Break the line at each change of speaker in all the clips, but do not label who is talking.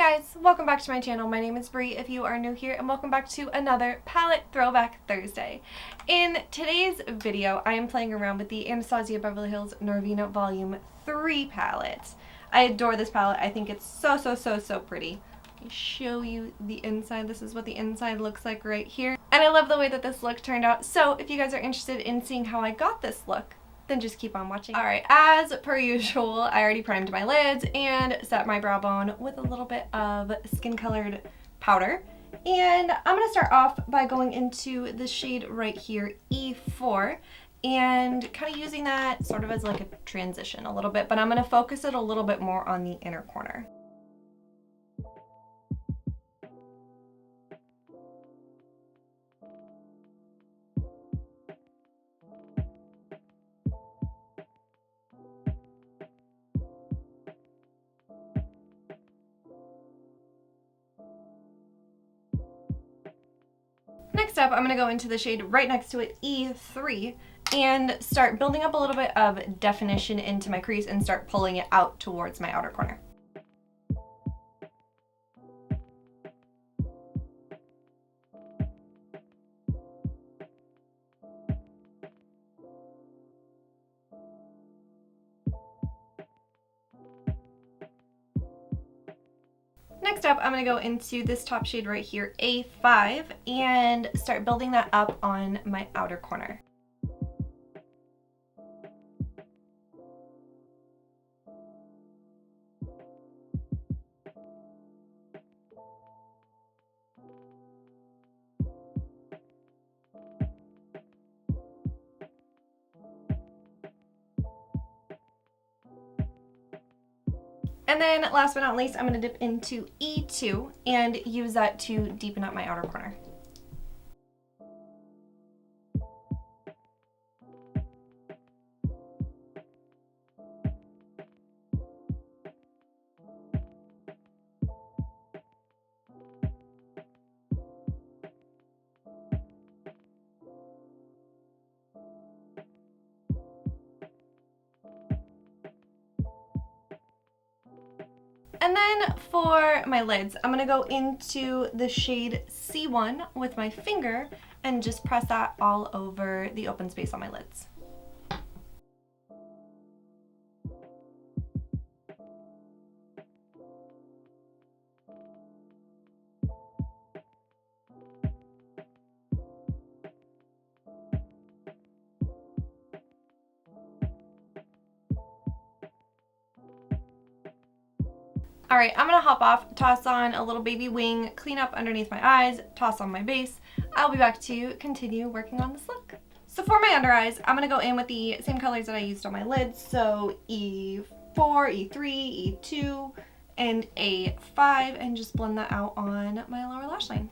guys, welcome back to my channel. My name is Bree if you are new here, and welcome back to another palette throwback Thursday. In today's video, I am playing around with the Anastasia Beverly Hills Norvina Volume 3 palette. I adore this palette. I think it's so pretty. Let me show you the inside. This is what the inside looks like right here. And I love the way that this look turned out. So if you guys are interested in seeing how I got this look, then just keep on watching. Alright, as per usual, I already primed my lids and set my brow bone with a little bit of skin colored powder. And I'm going to start off by going into the shade right here, E4, and kind of using that sort of as like a transition a little bit, but I'm going to focus it a little bit more on the inner corner. Next up, I'm going to go into the shade right next to it, E3, and start building up a little bit of definition into my crease and start pulling it out towards my outer corner. Next up, I'm going to go into this top shade right here, A5, and start building that up on my outer corner. And then last but not least, I'm going to dip into E2 and use that to deepen up my outer corner. And then for my lids, I'm going to go into the shade C1 with my finger and just press that all over the open space on my lids. Alright, I'm going to hop off, toss on a little baby wing, clean up underneath my eyes, toss on my base. I'll be back to continue working on this look. So for my under eyes, I'm going to go in with the same colors that I used on my lids. So E4, E3, E2, and A5, and just blend that out on my lower lash line.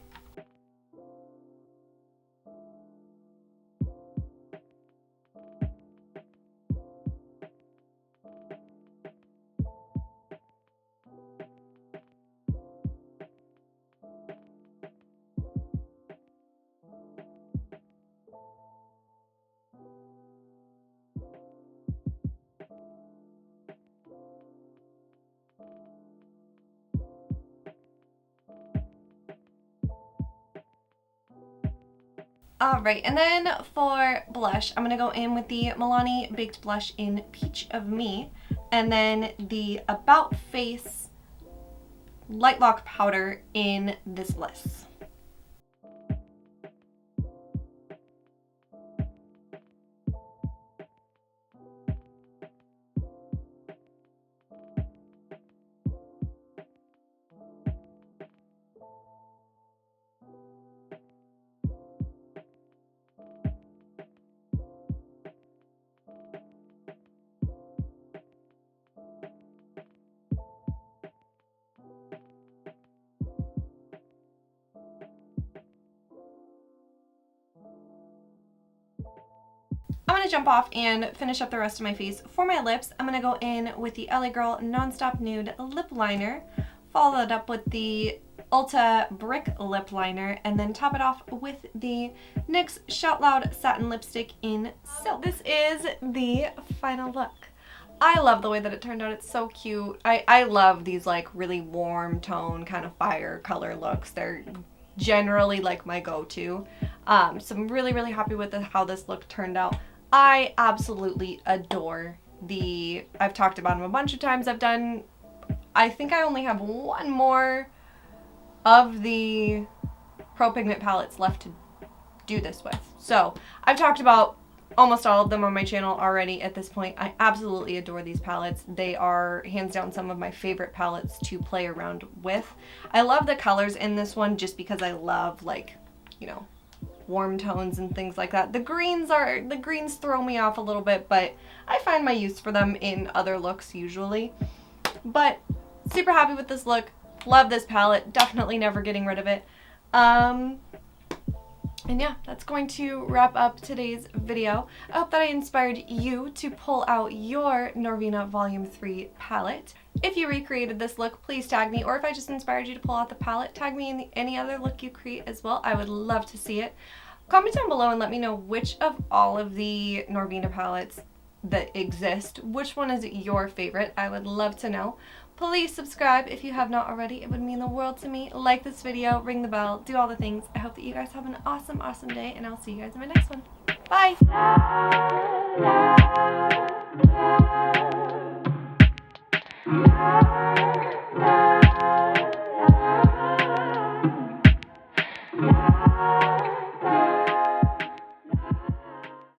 Alright, and then for blush, I'm going to go in with the Milani Baked Blush in Peach of Me, and then the About Face Light Lock Powder in this Bliss. I'm going to jump off and finish up the rest of my face. For my lips, I'm going to go in with the LA Girl Nonstop Nude Lip Liner, follow it up with the Ulta Brick Lip Liner, and then top it off with the NYX Shout Satin Lipstick in Silk. This is the final look. I love the way that it turned out. It's so cute. I love these like really warm tone kind of fire color looks. They're generally like my go-to. So I'm really, really happy with how this look turned out. I absolutely adore I've talked about them a bunch of times. I think I only have one more of the Pro Pigment palettes left to do this with. So I've talked about almost all of them on my channel already at this point. I absolutely adore these palettes. They are hands down some of my favorite palettes to play around with. I love the colors in this one just because I love, like, you know, warm tones and things like that. The greens throw me off a little bit, but I find my use for them in other looks usually. But super happy with this look. Love this palette. Definitely never getting rid of it. And yeah, that's going to wrap up today's video. I hope that I inspired you to pull out your Norvina Volume 3 palette. If you recreated this look, please tag me, or if I just inspired you to pull out the palette, tag me in any other look you create as well. I would love to see it. Comment down below and let me know which of all of the Norvina palettes that exist, which one is your favorite. I would love to know. Please subscribe if you have not already. It would mean the world to me. Like this video, ring the bell, do all the things. I hope that you guys have an awesome, awesome day, and I'll see you guys in my next one. Bye!